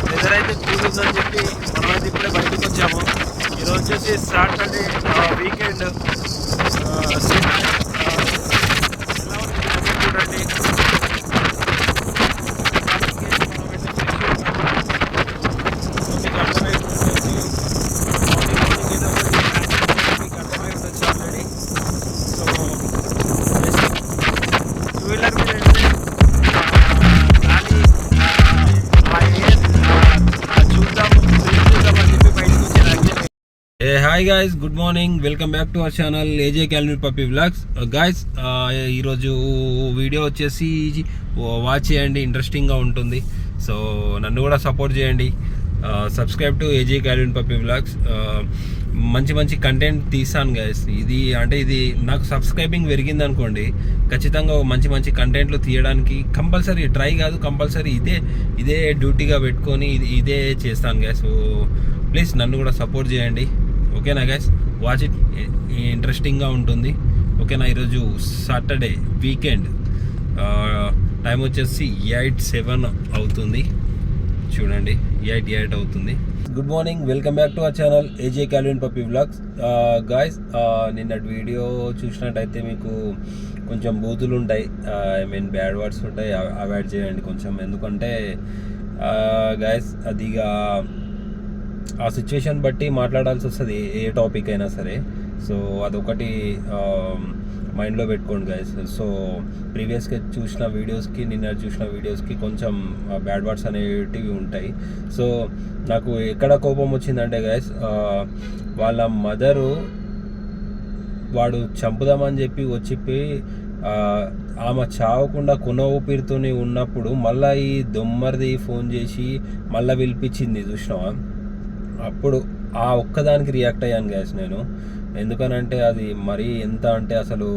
Weather అయితే cool ఉందని చెప్పి మనమైతే ఇప్పుడే బయటకు వచ్చాము. ఈరోజు వచ్చేసి సాటర్డే వీకెండ్. చూడండి hi guys, good morning, welcome back to our channel ఏజే calorie puppy vlogs. Guys, ఈరోజు వీడియో వచ్చేసి వాచ్ చేయండి, ఇంట్రెస్టింగ్గా ఉంటుంది. సో నన్ను కూడా సపోర్ట్ చేయండి. Subscribe to ఏజే calorie puppy vlogs. మంచి మంచి కంటెంట్ తీసాను గాయస్. ఇది నాకు సబ్స్క్రైబింగ్ పెరిగింది అనుకోండి, ఖచ్చితంగా మంచి మంచి కంటెంట్లు తీయడానికి కంపల్సరీ ట్రై కాదు, కంపల్సరీ ఇదే డ్యూటీగా పెట్టుకొని ఇదే చేస్తాను గాయస్. సో ప్లీజ్ నన్ను కూడా సపోర్ట్ చేయండి, ఓకేనా గైస్? వాచ్ ఇట్, ఇంట్రెస్టింగ్గా ఉంటుంది, ఓకేనా? ఈరోజు సాటర్డే వీకెండ్, టైం వచ్చేసి 8:07 అవుతుంది. చూడండి, 8 అవుతుంది. Good morning, welcome back to our channel ఏజే calorie puppy vlogs. Guys, నిన్నటి వీడియో చూసినట్టయితే మీకు కొంచెం బూతులు ఉంటాయి, బ్యాడ్ వర్డ్స్ ఉంటాయి, అవాయిడ్ చేయండి కొంచెం. ఎందుకంటే గాయస్, అదిగా ఆ సిచ్యువేషన్ బట్టి మాట్లాడాల్సి వస్తుంది, ఏ టాపిక్ అయినా సరే. సో అదొకటి మైండ్లో పెట్టుకోండి గైస్. సో ప్రీవియస్గా చూసిన వీడియోస్కి, నిన్న చూసిన వీడియోస్కి కొంచెం బ్యాడ్ వర్డ్స్ అనేటివి ఉంటాయి. సో నాకు ఎక్కడ కోపం వచ్చిందంటే గైస్, వాళ్ళ మదరు వాడు చంపుదామని చెప్పి వచ్చి ఆమె చావకుండా కొన ఊపిరితోనే ఉన్నప్పుడు మళ్ళీ ఈ దొమ్మరిది ఫోన్ చేసి మళ్ళీ పిలిపించింది, చూసినావా? అప్పుడు ఆ ఒక్కదానికి రియాక్ట్ అయ్యాను గ్యాస్ నేను. ఎందుకనంటే అది మరీ ఎంత అంటే అసలు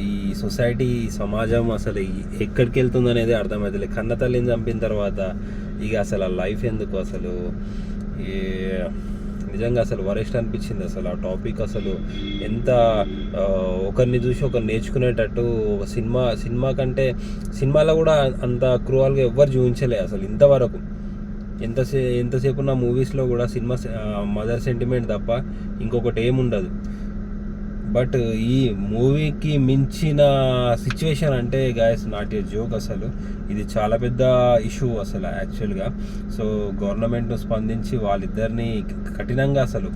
ఈ సొసైటీ, సమాజం అసలు ఎక్కడికి వెళ్తుంది అనేది అర్థమవుతుంది. కన్న తల్లిని చంపిన తర్వాత ఇక అసలు ఆ లైఫ్ ఎందుకు అసలు? నిజంగా అసలు వరెస్ట్ అనిపించింది అసలు ఆ టాపిక్. అసలు ఎంత ఒకరిని చూసి ఒకరు నేర్చుకునేటట్టు. ఒక సినిమా కంటే సినిమాలో కూడా అంత క్రూయల్గా ఎవ్వరు చూపించలే అసలు ఇంతవరకు. ఎంతసేపు ఉన్న మూవీస్లో కూడా సినిమా మదర్ సెంటిమెంట్ తప్ప ఇంకొకటి ఏముండదు. బట్ ఈ మూవీకి మించిన సిచ్యువేషన్ అంటే గాయస్, నాట్ ఏ జోక్ అసలు. ఇది చాలా పెద్ద ఇష్యూ అసలు యాక్చువల్గా. సో గవర్నమెంట్ స్పందించి వాళ్ళిద్దరిని కఠినంగా, అసలు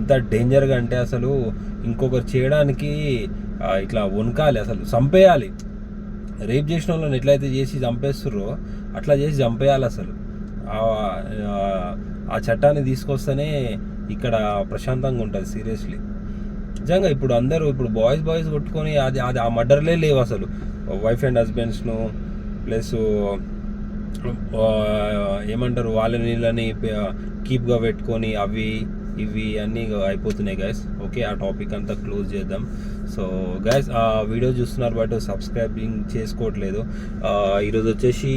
ఎంత డేంజర్గా అంటే అసలు ఇంకొకరు చేయడానికి ఇట్లా వణకాలి, అసలు చంపేయాలి. రేప్ చేసిన వాళ్ళని ఎట్లయితే చేసి చంపేస్తుర్రో అట్లా చేసి చంపేయాలి అసలు. ఆ చట్టాన్ని తీసుకొస్తేనే ఇక్కడ ప్రశాంతంగా ఉంటుంది సీరియస్లీ. నిజంగా ఇప్పుడు బాయ్స్ కొట్టుకొని అది ఆ మర్డర్లే లేవు అసలు. వైఫ్ అండ్ హస్బెండ్స్ను ప్లస్ ఏమంటారు వాళ్ళని కీప్గా పెట్టుకొని అవి ఇవి అన్నీ అయిపోతున్నాయి గైస్. ఓకే, ఆ టాపిక్ అంతా క్లోజ్ చేద్దాం. సో గైస్, ఆ వీడియో చూస్తున్నారు బట్ సబ్స్క్రైబింగ్ చేసుకోవట్లేదు. ఈరోజు వచ్చేసి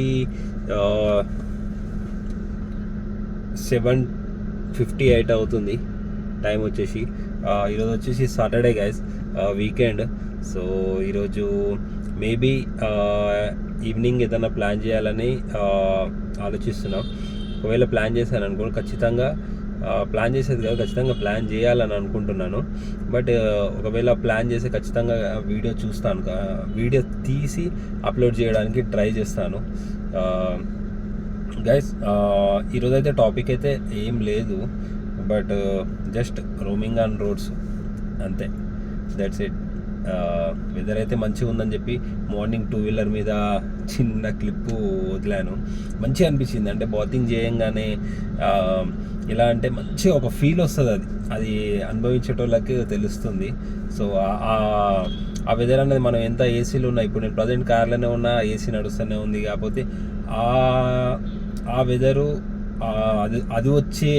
7:58 అవుతుంది టైం వచ్చేసి. ఈరోజు వచ్చేసి సాటర్డే గైస్, వీకెండ్. సో ఈరోజు మేబీ ఈవినింగ్ ఏదైనా ప్లాన్ చేయాలని ఆలోచిస్తున్నాం. ఒకవేళ ప్లాన్ చేశాను అనుకోండి, ఖచ్చితంగా ప్లాన్ చేసేది కాదు, ఖచ్చితంగా ప్లాన్ చేయాలని అనుకుంటున్నాను. బట్ ఒకవేళ ప్లాన్ చేస్తే ఖచ్చితంగా వీడియో చూస్తాను, వీడియో తీసి అప్లోడ్ చేయడానికి ట్రై చేస్తాను. గైస్, ఈరోజైతే టాపిక్ అయితే ఏం లేదు, but just roaming on roads అంతే, దట్స్ ఇట్. వెదర్ అయితే మంచిగా ఉందని చెప్పి మార్నింగ్ 2-వీలర్ మీద చిన్న క్లిప్పు వదిలాను. మంచిగా అనిపించింది. అంటే బాతింగ్ చేయంగానే ఎలా అంటే మంచిగా ఒక ఫీల్ వస్తుంది, అది అనుభవించేటోళ్ళకి తెలుస్తుంది. సో ఆ వెదర్ అనేది మనం ఎంత ఏసీలో ఉన్నా, ఇప్పుడు నేను ప్రజెంట్ కార్లోనే ఉన్నా, ఏసీ నడుస్తూనే ఉంది. కాకపోతే ఆ వెదరు, అది వచ్చే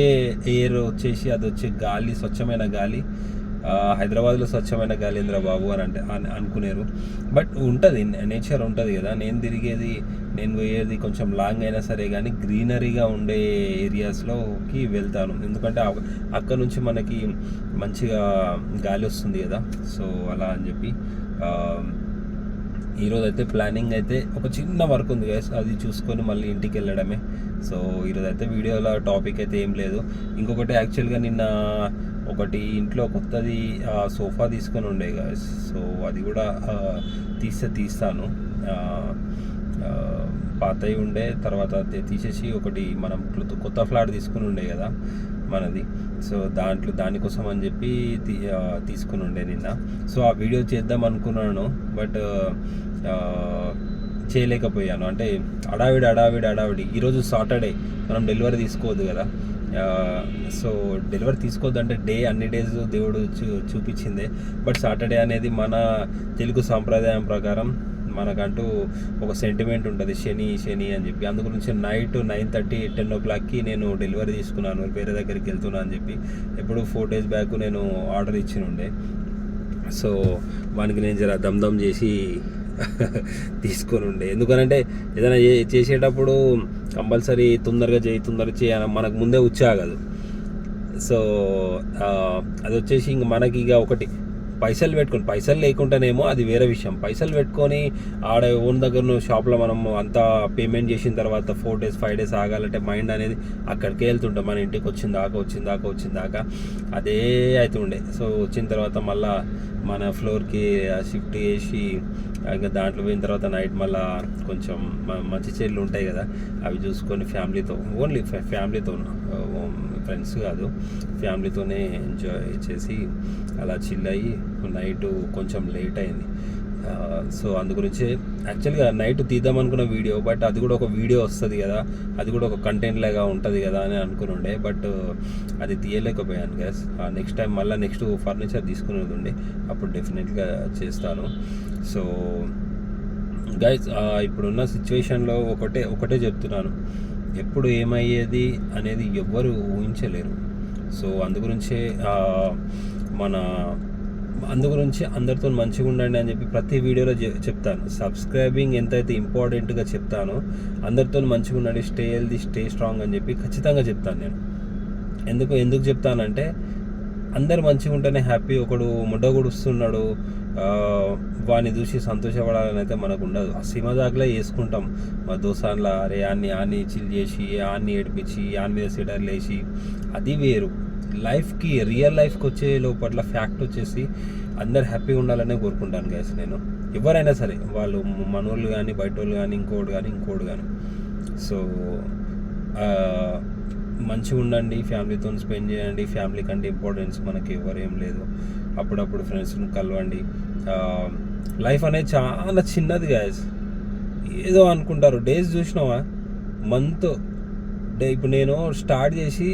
ఎయిర్ వచ్చేసి, అది వచ్చే గాలి, స్వచ్ఛమైన గాలి. హైదరాబాద్లో స్వచ్ఛమైన గాలి ఏంద్రా బాబు అని అనుకునేరు. బట్ ఉంటుంది, నేచర్ ఉంటుంది కదా. నేను పోయేది కొంచెం లాంగ్ అయినా సరే కానీ గ్రీనరీగా ఉండే ఏరియాస్లోకి వెళ్తాను. ఎందుకంటే అక్కడ నుంచి మనకి మంచిగా గాలి వస్తుంది కదా. సో అలా అని చెప్పి ఈరోజు అయితే ప్లానింగ్ అయితే ఒక చిన్న వర్క్ ఉంది గైస్, అది చూసుకొని మళ్ళీ ఇంటికి వెళ్ళడమే. సో ఈరోజు అయితే వీడియోలో టాపిక్ అయితే ఏం లేదు. ఇంకొకటి యాక్చువల్గా నిన్న ఒకటి ఇంట్లో కొత్తది సోఫా తీసుకొని ఉండే గైస్, సో అది కూడా తీస్తాను. పాతవి ఉండే తర్వాత తీసేసి ఒకటి మనం కొత్త ఫ్లాట్ తీసుకుని ఉండే కదా మనది, సో దానికోసం అని చెప్పి తీసుకుని ఉండే నిన్న. సో ఆ వీడియో చేద్దాం అనుకున్నాను, బట్ చేయలేకపోయాను. అంటే అడావిడి ఈరోజు సాటర్డే, మనం డెలివరీ తీసుకోవద్దు కదా. సో డెలివరీ తీసుకోవద్దు అంటే అన్ని డేస్ దేవుడు చూపించిందే, బట్ సాటర్డే అనేది మన తెలుగు సాంప్రదాయం ప్రకారం మనకంటూ ఒక సెంటిమెంట్ ఉంటుంది, శని అని చెప్పి. అందు గురించి నైట్ 9:30 10 o'clockకి నేను డెలివరీ తీసుకున్నాను, వేరే దగ్గరికి వెళ్తున్నా అని చెప్పి. ఎప్పుడు 4 days బ్యాక్ నేను ఆర్డర్ ఇచ్చి ఉండే. సో వానికి నేను జర దమ్ చేసి తీసుకొని ఉండే. ఎందుకనంటే ఏదైనా చేసేటప్పుడు కంపల్సరీ తొందరగా చేయ మనకు ముందే ఉచ్చాగదు. సో అది వచ్చేసి ఇంక మనకి ఇక ఒకటి పైసలు లేకుండానేమో అది వేరే విషయం. పైసలు పెట్టుకొని ఆడ ఓన్ దగ్గర షాప్లో మనం అంతా పేమెంట్ చేసిన తర్వాత 4 days 5 days ఆగాలంటే మైండ్ అనేది అక్కడికే వెళ్తుంటాం. మన ఇంటికి వచ్చిన దాకా అదే అవుతుండే. సో వచ్చిన తర్వాత మళ్ళీ మన ఫ్లోర్కి షిఫ్ట్ చేసి ఇంకా దాంట్లో పోయిన తర్వాత నైట్ మళ్ళీ కొంచెం మంచి చెట్లు ఉంటాయి కదా, అవి చూసుకొని ఫ్యామిలీతో, ఓన్లీ ఫ్యామిలీతో, ఫ్రెండ్స్ కాదు, ఫ్యామిలీతోనే ఎంజాయ్ చేసి అలా చిల్ అయ్యి నైట్ కొంచెం లేట్ అయింది. సో అందు గురించి యాక్చువల్గా నైట్ తీద్దాం అనుకున్న వీడియో, బట్ అది కూడా ఒక వీడియో వస్తుంది కదా, అది కూడా ఒక కంటెంట్ లాగా ఉంటుంది కదా అని అనుకుని ఉండే, బట్ అది తీయలేకపోయాను గ్యాస్. నెక్స్ట్ టైం మళ్ళీ నెక్స్ట్ ఫర్నిచర్ తీసుకునేది ఉండే, అప్పుడు డెఫినెట్గా చేస్తాను. సో గైస్, ఇప్పుడున్న సిచ్యువేషన్లో ఒకటే చెప్తున్నాను, ఎప్పుడు ఏమయ్యేది అనేది ఎవ్వరు ఊహించలేరు. సో అందుగురించే అందరితో మంచిగా ఉండండి అని చెప్పి ప్రతి వీడియోలో చెప్తాను. సబ్స్క్రైబింగ్ ఎంతైతే ఇంపార్టెంట్గా చెప్తానో, అందరితో మంచిగా ఉండండి, స్టే హెల్దీ, స్టే స్ట్రాంగ్ అని చెప్పి ఖచ్చితంగా చెప్తాను నేను. ఎందుకు చెప్తానంటే అందరు మంచిగా ఉంటేనే హ్యాపీ. ఒకడు ముడ్డగుడుస్తున్నాడు, వాడిని చూసి సంతోషపడాలని అయితే మనకు ఉండదు. ఆ సిమజాగ్లా వేసుకుంటాం మా దోసాన్లా, అరే ఆన్ని చిల్ చేసి, ఆన్ని ఏడిపించి, ఆన్ మీద సిడర్లు వేసి, అది వేరు. రియల్ లైఫ్కి వచ్చే లోపల ఫ్యాక్ట్ వచ్చేసి అందరు హ్యాపీగా ఉండాలనే కోరుకుంటాను గైస్ నేను. ఎవరైనా సరే, వాళ్ళు మనోళ్ళు కానీ, బయట వాళ్ళు కానీ, ఇంకోటి కానీ. సో మంచిగా ఉండండి, ఫ్యామిలీతో స్పెండ్ చేయండి. ఫ్యామిలీ కంటే ఇంపార్టెన్స్ మనకి ఎవరేం లేదు. అప్పుడప్పుడు ఫ్రెండ్స్ని కలవండి. లైఫ్ అనేది చాలా చిన్నది గైస్. ఏదో అనుకుంటారు, డేస్ చూసినావా, మంత్ డే. ఇప్పుడు నేను స్టార్ట్ చేసి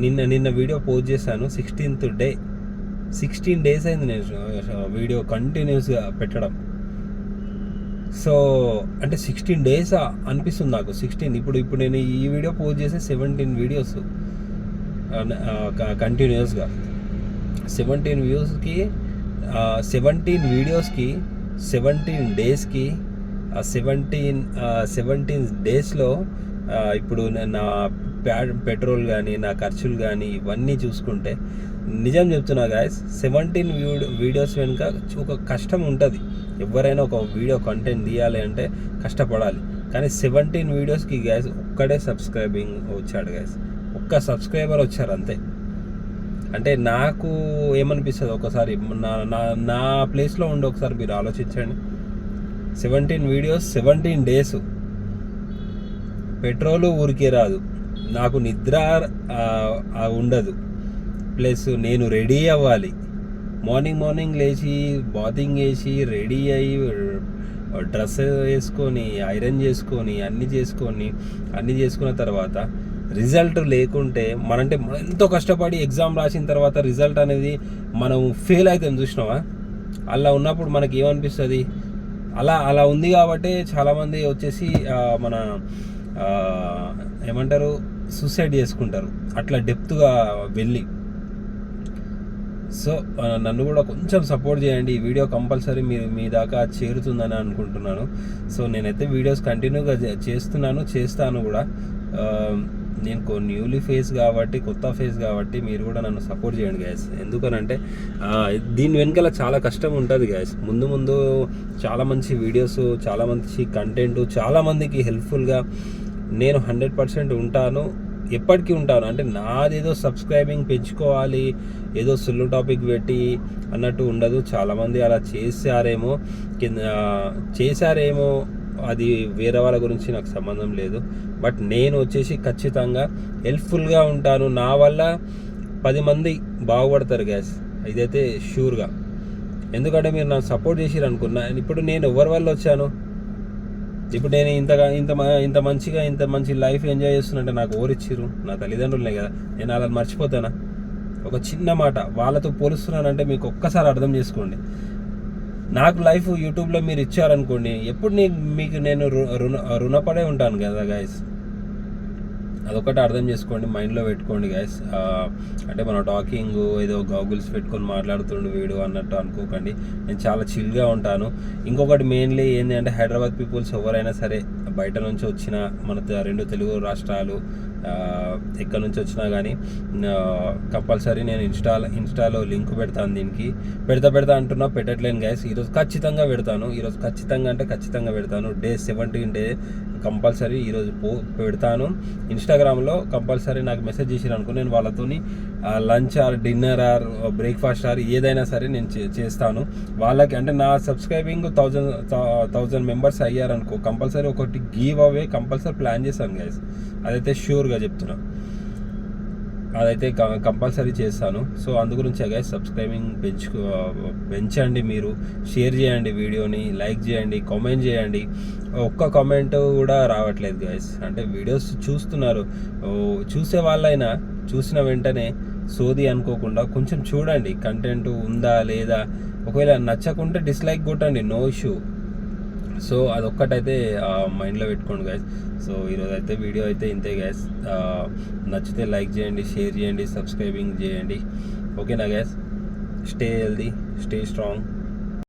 నిన్న వీడియో పోస్ట్ చేశాను, 16th day. 16 days అయింది నేను వీడియో కంటిన్యూస్గా పెట్టడం. సో అంటే 16 days అనిపిస్తుంది నాకు. 16 ఇప్పుడు నేను ఈ వీడియో పోస్ట్ చేసే 17 వీడియోస్ కంటిన్యూస్గా. 17 వ్యూస్కి, 17 వీడియోస్కి, 17 daysకి, 17 daysలో ఇప్పుడు నా పెట్రోల్ కానీ, నా ఖర్చులు కానీ, ఇవన్నీ చూసుకుంటే నిజం చెప్తున్నా గాయస్, 17 వీడియోస్ వెనుక ఒక కష్టం ఉంటుంది. ఎవరైనా ఒక వీడియో కంటెంట్ తీయాలి అంటే కష్టపడాలి. కానీ 17 వీడియోస్కి గాయస్ ఒక్కడే సబ్స్క్రైబింగ్ వచ్చాడు గాయస్, ఒక్క సబ్స్క్రైబర్ వచ్చారు అంతే. అంటే నాకు ఏమనిపిస్తుంది, ఒకసారి నా ప్లేస్లో ఉండి ఒకసారి మీరు ఆలోచించండి. 17 వీడియోస్, 17 days. పెట్రోలు ఊరికే రాదు, నాకు నిద్ర ఉండదు, ప్లస్ నేను రెడీ అవ్వాలి. మార్నింగ్ లేచి బాతింగ్ చేసి రెడీ అయ్యి డ్రెస్ వేసుకొని ఐరన్ చేసుకొని అన్నీ చేసుకున్న తర్వాత రిజల్ట్ లేకుంటే మనంటే ఎంతో కష్టపడి ఎగ్జామ్ రాసిన తర్వాత రిజల్ట్ అనేది మనం ఫెయిల్ అవుతాం చూసినావా. అలా ఉన్నప్పుడు మనకి ఏమనిపిస్తుంది, అలా ఉంది కాబట్టి చాలామంది వచ్చేసి మన ఏమంటారు, సూసైడ్ చేసుకుంటారు అట్లా డెప్త్గా వెళ్ళి. సో నన్ను కూడా కొంచెం సపోర్ట్ చేయండి. ఈ వీడియో కంపల్సరీ మీ దాకా చేరుతుందని అనుకుంటున్నాను. సో నేనైతే వీడియోస్ కంటిన్యూగా చేస్తాను కూడా. నేను న్యూలీ ఫేస్ కాబట్టి, కొత్త ఫేస్ కాబట్టి మీరు కూడా నన్ను సపోర్ట్ చేయండి గైస్. ఎందుకనంటే దీని వెనకాల చాలా కష్టం ఉంటుంది గైస్. ముందు చాలా మంచి వీడియోస్, చాలా మంచి కంటెంట్, చాలామందికి హెల్ప్ఫుల్గా నేను 100% ఉంటాను, ఎప్పటికీ ఉంటాను. అంటే నాదేదో సబ్స్క్రైబింగ్ పెంచుకోవాలి, ఏదో సుల్లు టాపిక్ పెట్టి అన్నట్టు ఉండదు. చాలామంది అలా చేశారేమో అది వేరే వాళ్ళ గురించి నాకు సంబంధం లేదు. బట్ నేను వచ్చేసి ఖచ్చితంగా హెల్ప్ఫుల్గా ఉంటాను. నా వల్ల 10 మంది బాగుపడతారు గ్యాస్, ఇదైతే షూర్గా. ఎందుకంటే మీరు నాకు సపోర్ట్ చేసిరు అనుకున్నా. ఇప్పుడు నేను ఎవరి వల్ల వచ్చాను? ఇప్పుడు నేను ఇంత మంచిగా ఇంత మంచి లైఫ్ ఎంజాయ్ చేస్తున్నంటే నాకు ఓరిచ్చిరు నా తల్లిదండ్రులనే కదా. నేను అలా మర్చిపోతానా? ఒక చిన్న మాట వాళ్ళతో పోలుస్తున్నానంటే మీకు ఒక్కసారి అర్థం చేసుకోండి. నాకు లైఫ్ యూట్యూబ్లో మీరు ఇచ్చారనుకోండి, ఎప్పుడు మీకు నేను రుణపడే ఉంటాను కదా గైస్. అదొకటి అర్థం చేసుకోండి, మైండ్లో పెట్టుకోండి గైస్. అంటే మన టాకింగ్ ఏదో గాగుల్స్ పెట్టుకొని మాట్లాడుతుండు వీడు అన్నట్టు అనుకోకండి. నేను చాలా చిల్గా ఉంటాను. ఇంకొకటి మెయిన్లీ ఏంటి అంటే, హైదరాబాద్ పీపుల్స్ ఎవరైనా సరే, బయట నుంచి వచ్చిన మన 2 తెలుగు రాష్ట్రాలు ఎక్కడి నుంచి వచ్చినా కానీ కంపల్సరీ నేను ఇన్స్టాలో లింక్ పెడతాను. దీనికి పెడతా అంటున్నా, పెట్టట్లేను గైస్. ఈరోజు ఖచ్చితంగా పెడతాను. ఈరోజు ఖచ్చితంగా పెడతాను. డే 17 కంపల్సరీ ఈరోజు పెడతాను. ఇన్స్టాగ్రామ్లో కంపల్సరీ నాకు మెసేజ్ చేసిరు అనుకో, నేను వాళ్ళతోని lunch or dinner or breakfast or ఏదైనా సరే నేను చేస్తాను వాళ్ళకి. అంటే నా సబ్స్క్రైబింగ్ 1000 మెంబర్స్ అయ్యారనుకో, కంపల్సరీ ఒకటి గివ్ అవే కంపల్సరీ ప్లాన్ చేశాను గైస్. అదైతే షూర్గా చెప్తున్నా, అదైతే కంపల్సరీ చేస్తాను. సో అందు గురించే గైస్, సబ్స్క్రైబింగ్ పెంచండి, మీరు షేర్ చేయండి, వీడియోని లైక్ చేయండి, కామెంట్ చేయండి. ఒక్క కామెంట్ కూడా రావట్లేదు గైస్. అంటే వీడియోస్ చూస్తున్నారు, చూసే వాళ్ళైనా చూసిన వెంటనే సోది అనుకోకుండా కొంచెం చూడండి, కంటెంట్ ఉందా లేదా. ఒకవేళ నచ్చకుంటే డిస్లైక్ కొట్టండి, నో ఇష్యూ. సో అదొక్కటైతే మైండ్లో పెట్టుకోండి గైస్. సో ఈరోజు అయితే వీడియో అయితే ఇంతే గైస్. నచ్చితే లైక్ చేయండి, షేర్ చేయండి, సబ్స్క్రైబింగ్ చేయండి. ఓకేనా guys? Stay healthy, stay strong.